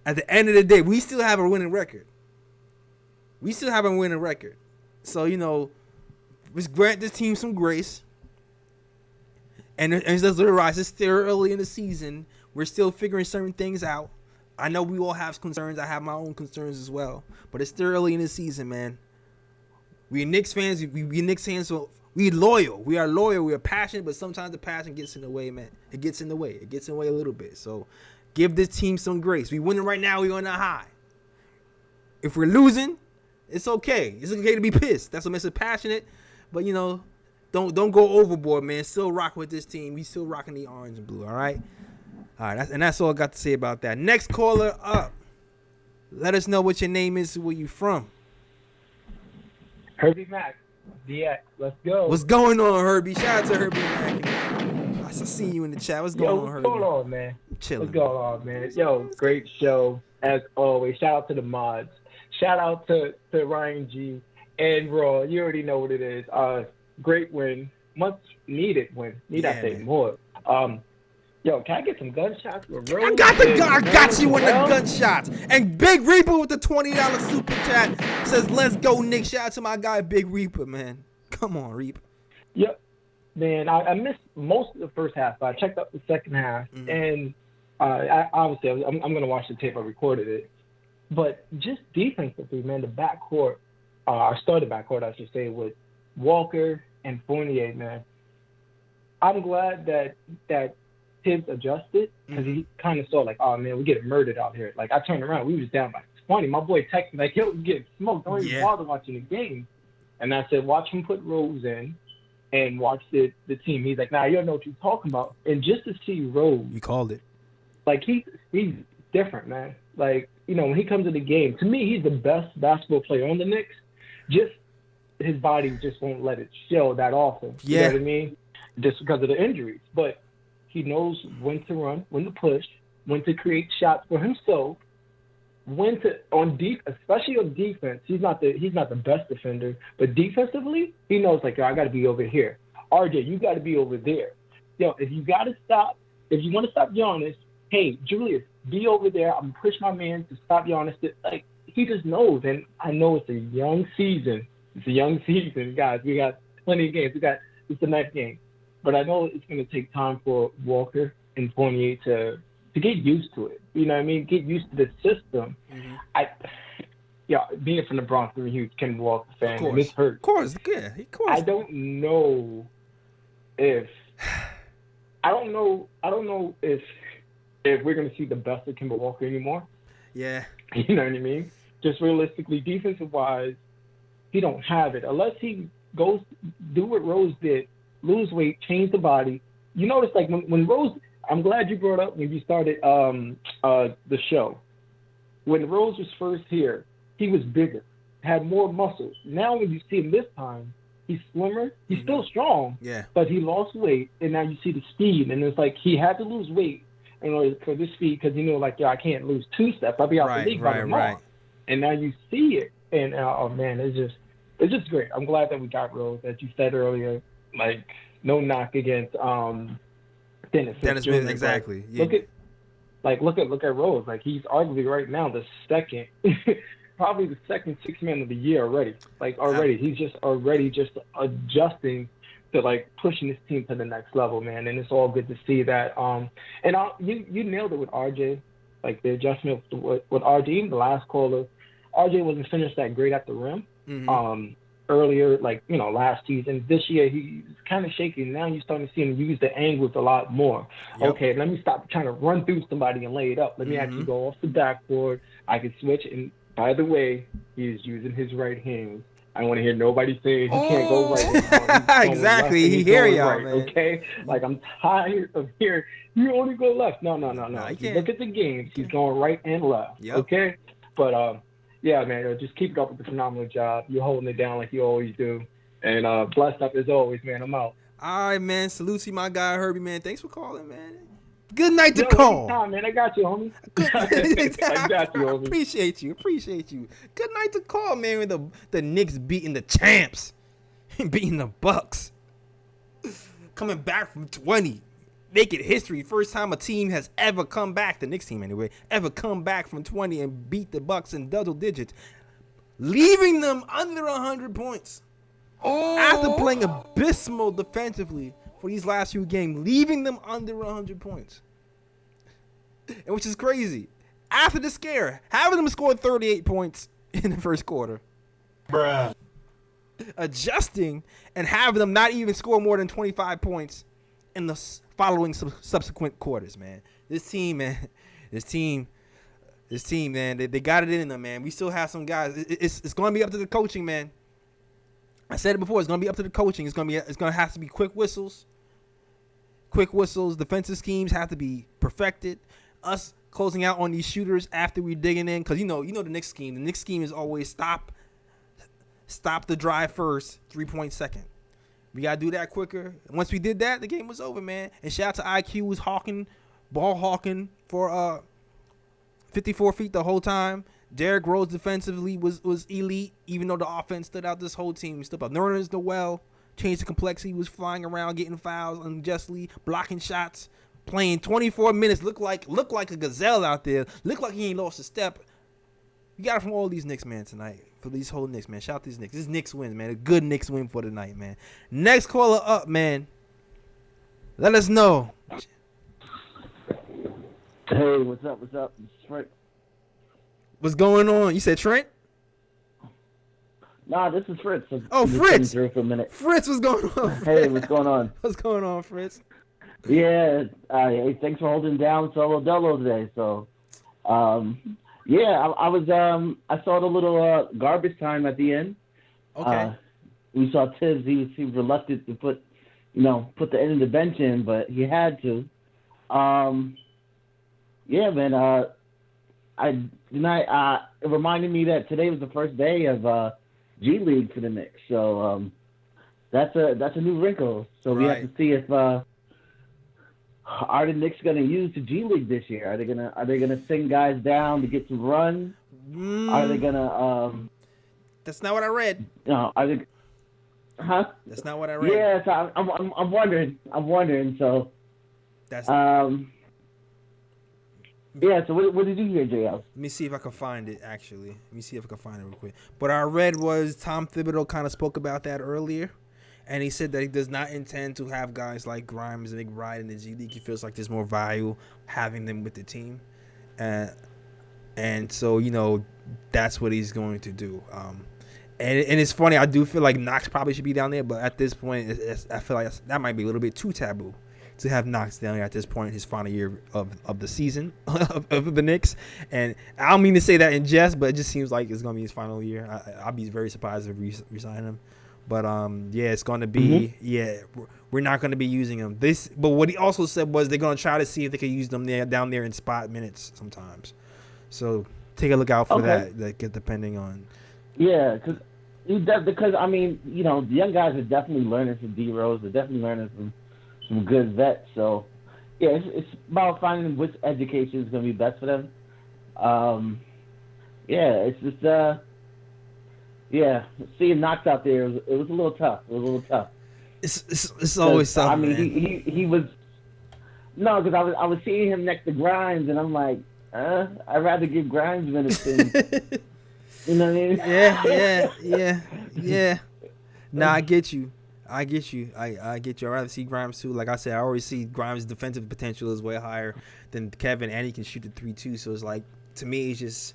At the end of the day, we still have a winning record. So, let's grant this team some grace. And let's realize it's still early in the season. We're still figuring certain things out. I know we all have concerns. I have my own concerns as well. But it's still early in the season, man. We're Knicks fans. We're Knicks fans, so we're loyal. We are loyal. We are passionate, but sometimes the passion gets in the way, man. It gets in the way a little bit. So give this team some grace. We winning right now. We're on a high. If we're losing, it's okay. It's okay to be pissed. That's what makes it passionate. But, don't go overboard, man. Still rock with this team. We still rocking the orange and blue, all right? All right, that's all I got to say about that. Next caller up. Let us know what your name is and where you from. Herbie Mack, DX, let's go. What's going on, Herbie? Shout out to Herbie Mack. I see you in the chat. What's going on, Herbie? What's going on, man? Chilling. What's going on, man? Yo, great show, as always. Shout out to the mods. Shout out to Ryan G. and Raw. You already know what it is. Great win. Much needed win. I say more. Yo, can I get some gunshots with Rose? I got you with the gunshots. And Big Reaper with the $20 super chat says, "Let's go, Nick." Shout out to my guy Big Reaper, man. Come on, Reaper. Yep. Man, I missed most of the first half, but I checked out the second half, and obviously I'm going to watch the tape. I recorded it. But just defensively, man, the backcourt, our starting backcourt, I should say, with Walker and Fournier, man. I'm glad that Tibbs adjusted because he kind of saw like, oh man, we're getting murdered out here. Like I turned around, we was down by 20. My boy texted me like, yo, we're getting smoked. Don't even bother watching the game. And I said, watch him put Rose in and watch the team. He's like, nah, you don't know what you're talking about. And just to see Rose, you called it. Like he's different, man. Like, when he comes to the game, to me, he's the best basketball player on the Knicks. Just his body just won't let it show that often. You know what I mean? Just because of the injuries. But he knows when to run, when to push, when to create shots for himself, when to especially on defense. He's not the best defender, but defensively, he knows like, yo, I got to be over here. RJ, you got to be over there. If you want to stop Giannis, hey, Julius, be over there. I'm gonna push my man to stop Giannis. Like he just knows, and I know it's a young season. Guys. We got plenty of games. It's the next game. But I know it's going to take time for Walker and Fournier to get used to it. You know what I mean? Get used to the system. Being from the Bronx, I'm a huge Ken Walker fan. Of This hurts. Of course. I don't know if we're going to see the best of Kemba Walker anymore. Yeah. You know what I mean? Just realistically, defensive-wise, he don't have it. Unless he goes do what Rose did, lose weight, change the body. You notice, like, when Rose – I'm glad you brought up when you started the show. When Rose was first here, he was bigger, had more muscles. Now when you see him this time, He's slimmer. He's still strong. Yeah. But he lost weight, and now you see the speed. And it's like he had to lose weight in order for this speed because like, I can't lose 2 steps. I'll be out the league by tomorrow. And now you see it, and oh man, it's just great. I'm glad that we got Rose, as you said earlier. Like, no knock against Dennis Smith, exactly. Yeah. Look at Rose. Like, he's arguably right now the second, probably the second sixth man of the year already. Like, already he's just adjusting to like pushing this team to the next level, man. And it's all good to see that. And you nailed it with RJ. Like, the adjustment with RJ, even the last caller, RJ wasn't finished that great at the rim. Earlier, like, last season. This year, he's kind of shaky. Now you're starting to see him use the angles a lot more. Yep. Okay, let me stop trying to run through somebody and lay it up. Let me actually go off the backboard. I can switch. And by the way, he's using his right hand. I don't want to hear nobody saying he can't go right. Exactly. He hear y'all, right, man. Okay? Like, I'm tired of hearing, you only go left. No. If you look at the games, he's going right and left. Yep. Okay? But, yeah, man, just keep it up with the phenomenal job. You're holding it down like you always do. And blessed up as always, man. I'm out. All right, man. Salute to my guy, Herbie, man. Thanks for calling, man. Good night to call. Anytime, man. I got you, homie. I got you, homie. Appreciate you. Good night to call, man, with the Knicks beating the champs. Beating the Bucks. Coming back from 20. Making history. First time a team has ever come back, the Knicks team anyway, ever come back from 20 and beat the Bucks in double digits, leaving them under 100 points. After playing abysmal defensively for these last few games, leaving them under 100 points. And which is crazy. After the scare, having them score 38 points in the first quarter. Bruh. Adjusting and having them not even score more than 25 points in the following subsequent quarters, man. This team, man, they got it in them, man. We still have some guys. It's going to be up to the coaching, man. I said it before. It's going to be up to the coaching. It's going to have to be quick whistles. Defensive schemes have to be perfected. Us closing out on these shooters after we digging in, because you know the Knicks scheme. The Knicks scheme is always stop the drive first, 3-point second. We got to do that quicker. Once we did that, the game was over, man. And shout out to IQ, who's ball hawking for 54 feet the whole time. Derrick Rose defensively was elite, even though the offense stood out this whole team. Stood up. Noel changed the complexity, was flying around, getting fouls unjustly, blocking shots, playing 24 minutes. Looked like a gazelle out there. Looked like he ain't lost a step. We got it from all these Knicks, man, tonight. For these whole Knicks, man. Shout out these Knicks. This Knicks win, man. A good Knicks win for the night, man. Next caller up, man. Let us know. Hey, what's up? This is Trent. What's going on? You said Trent? Nah, this is Fritz. Fritz. Through for a minute. Fritz, what's going on? Hey, what's going on? What's going on, Fritz? Yeah, hey, thanks for holding down Solo Delo today. So, yeah, I was I saw the little garbage time at the end. Okay. We saw Tibbs. He was reluctant to put the end of the bench in, but he had to. Yeah, man. It reminded me that today was the first day of G League for the Knicks. So that's a new wrinkle. So we have to see if are the Knicks going to use the G League this year? Are they gonna send guys down to get some run? Are they gonna? That's not what I read. No, are they? Huh? That's not what I read. Yeah, so I'm wondering. So that's. Yeah. So what did you hear, JL? Let me see if I can find it. Actually, let me see if I can find it real quick. What I read was Tom Thibodeau kind of spoke about that earlier. And he said that he does not intend to have guys like Grimes and McBride in the G League. He feels like there's more value having them with the team. And so, that's what he's going to do. And it's funny. I do feel like Knox probably should be down there. But at this point, I feel like that might be a little bit too taboo to have Knox down there at this point, his final year of the season of the Knicks. And I don't mean to say that in jest, but it just seems like it's going to be his final year. I'll be very surprised if we resign him. But yeah, it's going to be we're not going to be using them. But what he also said was they're going to try to see if they can use them down there in spot minutes sometimes. So take a look out for that depending on. Yeah, because He does, because I mean, the young guys are definitely learning from D Rose. They're definitely learning from some good vets. So yeah, it's about finding which education is going to be best for them. It's just seeing Knox out there, it was a little tough. It's always tough. I mean, man. he was because I was seeing him next to Grimes, and I'm like, I'd rather give Grimes minutes than you know what I mean? Yeah. Nah, I get you. I get you. I'd rather see Grimes too. Like I said, I always see Grimes' defensive potential is way higher than Kevin, and he can shoot the 3 too. So it's like, to me, it just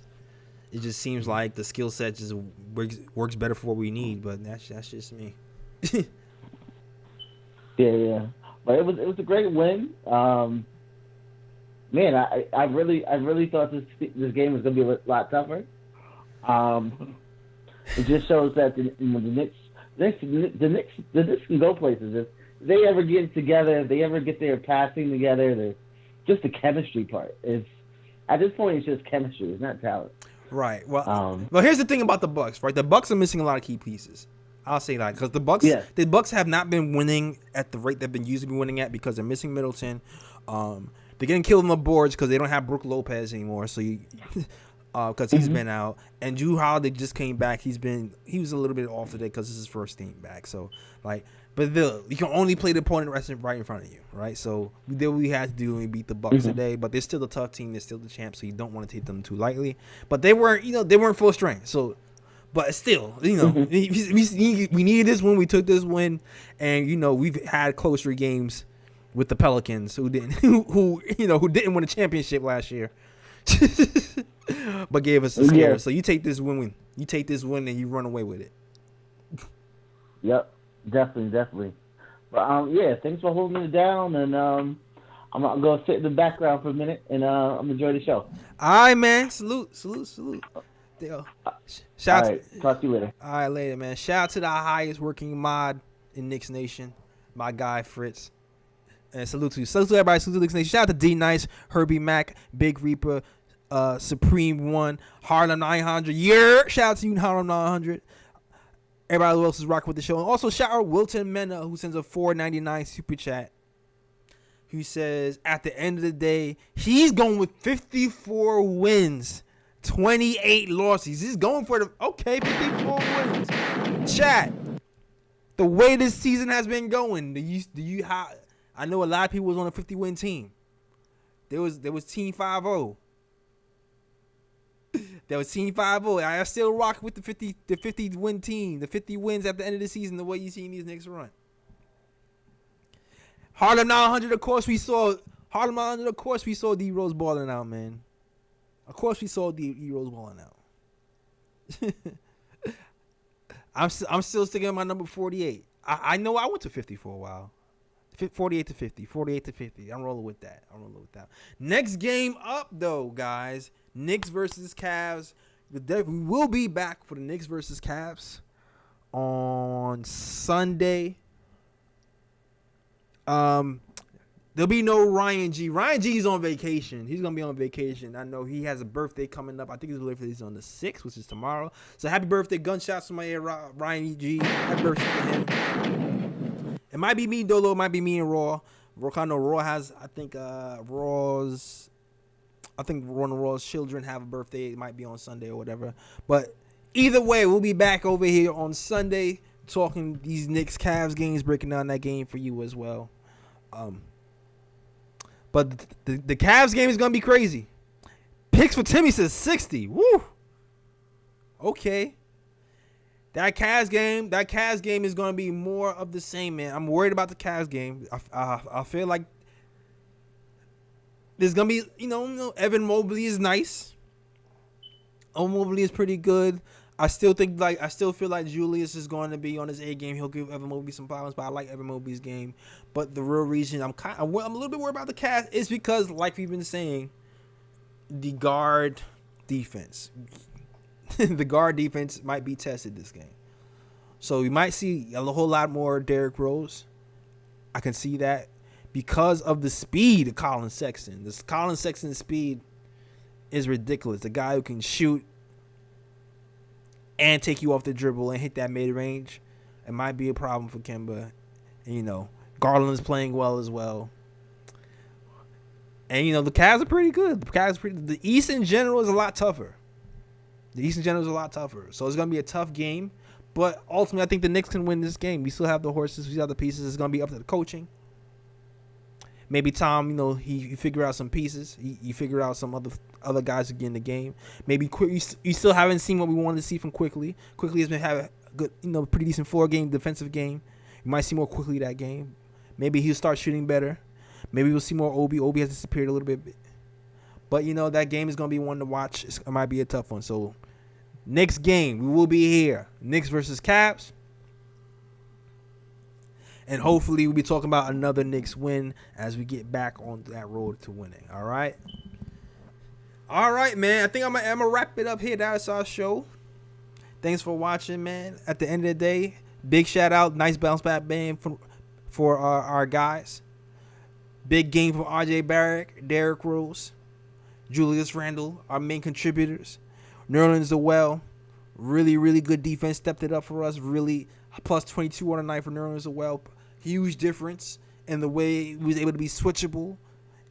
seems like the skill set just works better for what we need. But that's just me. Yeah. But it was a great win. Man, I really thought this game was gonna be a lot tougher. It just shows that the Knicks can go places. If they ever get together, if they ever get their passing together, just the chemistry part is, at this point, it's just chemistry. It's not talent. Right. Well, here's the thing about the Bucks. Right, the Bucks are missing a lot of key pieces. I'll say that because the Bucks have not been winning at the rate they've been used to be winning at because they're missing Middleton. They're getting killed on the boards because they don't have Brook Lopez anymore. So because he's been out, and Drew Holiday just came back. He was a little bit off today because this is his first game back. So but you can only play the opponent right in front of you, right? So we did what we had to do and we beat the Bucks today. But they're still a tough team. They're still the champs, so you don't want to take them too lightly. But they weren't full strength. So, but still, we needed this win. We took this win, and we've had closer games with the Pelicans who didn't win a championship last year. But gave us a scare. So you take this win. You take this win and you run away with it. Yep, definitely. But thanks for holding it down, and I'm gonna sit in the background for a minute and I'm enjoy the show. All right, man. Salute. Shout all right, talk to you later. All right, later, man. Shout out to the highest working mod in Knicks Nation, my guy Fritz. And salute to everybody. Salute to Knicks Nation. Shout out to D Nice, Herbie Mack, Big Reaper, Supreme One, Harlem 900. Yeah, shout out to you, Harlem 900. Everybody who else is rocking with the show. And also shout out Wilton Mena, who sends a $4.99 super chat. Who says at the end of the day, he's going with 54 wins, 28 losses. He's going for 54 wins. Chat. The way this season has been going, I know a lot of people was on a 50-win team. There was Team 5-0. There was Team 5-0. I still rock with the 50-win team. The 50 wins at the end of the season, the way you seen these Knicks run. Harlem 900, of course we saw D Rose balling out, man. Of course we saw D Rose balling out. I'm still sticking with my number 48. I know I went to 50 for a while. 48 to 50. I'm rolling with that. Next game up, though, guys. Knicks versus Cavs. We will be back for the Knicks versus Cavs on Sunday. There'll be no Ryan G. Ryan G is on vacation. He's going to be on vacation. I know he has a birthday coming up. I think his birthday is on the 6th, which is tomorrow. So happy birthday. Gunshots to my ear, Ryan G. Happy birthday to him. It might be me, Dolo. It might be me and Raw. I know Raw has, I think one of Raw's children have a birthday. It might be on Sunday or whatever. But either way, we'll be back over here on Sunday talking these Knicks Cavs games, breaking down that game for you as well. But the Cavs game is going to be crazy. Picks for Timmy says 60. Woo. Okay. That Cavs game is going to be more of the same, man. I'm worried about the Cavs game. I feel like there's going to be, Evan Mobley is nice. Mobley is pretty good. I still feel like Julius is going to be on his A game. He'll give Evan Mobley some problems, but I like Evan Mobley's game. But the real reason I'm a little bit worried about the Cavs is because, like we've been saying, the guard defense. The guard defense might be tested this game. So we might see a whole lot more Derrick Rose. I can see that because of the speed of Colin Sexton. This Colin Sexton speed is ridiculous. The guy who can shoot and take you off the dribble and hit that mid range, it might be a problem for Kemba. And, you know, Garland is playing well as well. And, you know, the Cavs are pretty good. The East in general is a lot tougher. So it's going to be a tough game. But ultimately, I think the Knicks can win this game. We still have the horses. We still have the pieces. It's going to be up to the coaching. Maybe Tom, you know, he figure out some pieces. He figure out some other guys to get in the game. Maybe you still haven't seen what we wanted to see from Quickly. Quickly has been having a good, you know, pretty decent 4-game defensive game. You might see more Quickly that game. Maybe he'll start shooting better. Maybe we'll see more Obi. Obi has disappeared a little bit. But, you know, that game is going to be one to watch. It might be a tough one. So, next game, we will be here. Knicks versus Cavs. And hopefully we'll be talking about another Knicks win as we get back on that road to winning. All right? All right, man. I think I'm going to wrap it up here. That's our show. Thanks for watching, man. At the end of the day, big shout out. Nice bounce back band for our guys. Big game from RJ Barrett, Derrick Rose, Julius Randle, our main contributors. Noels as well. Really, really good defense. Stepped it up for us. Really plus 22 on the night for Noels as well. Huge difference in the way he was able to be switchable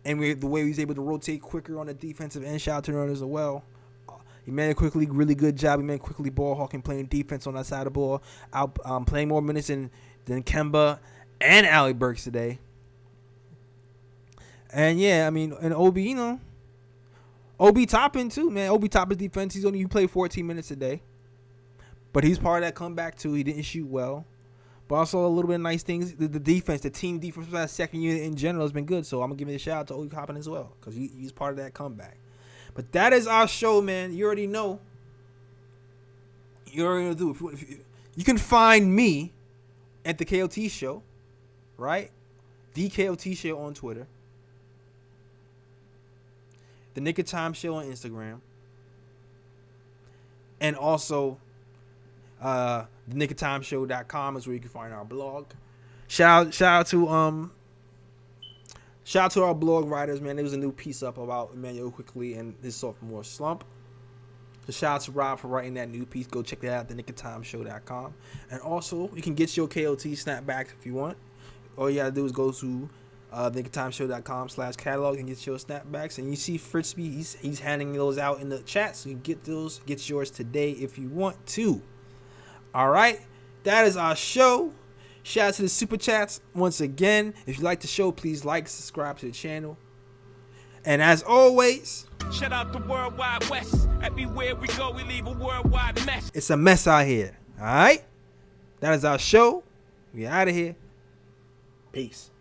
and the way he was able to rotate quicker on the defensive end. Shout out to Noels as well. He made it quickly. Really good job. He made quickly ball hawking, playing defense on that side of the ball. Out playing more minutes than Kemba and Alec Burks today. And yeah, I mean, and Obi, you know, Obi topping too, man. Obi top his defense. He played 14 minutes a day, but he's part of that comeback too. He didn't shoot well, but also a little bit of nice things. The defense, the team defense for that second unit in general has been good. So I'm gonna give it a shout out to Obi Toppin as well because he's part of that comeback. But that is our show, man. You already know. You already know. If you can find me at the KOT show, right? The KOT show on Twitter. The Nick of Time show on Instagram. And also the nickoftimeshow.com is where you can find our blog. Shout out to our blog writers, man. There was a new piece up about Emmanuel Quickly and his sophomore slump. So shout out to Rob for writing that new piece. Go check that out at the nickoftimeshow.com. And also you can get your KOT snapbacks if you want. All you gotta do is go to nickoftimeshow.com/catalog and get your snapbacks. And you see Fritzby, he's handing those out in the chat, so you get yours today if you want to. All right, that is our show. Shout out to the super chats once again. If you like the show, please like, subscribe to the channel. And as always, shout out the Worldwide West. Everywhere we go, we leave a worldwide mess. It's a mess out here. All right, that is our show. We out of here. Peace.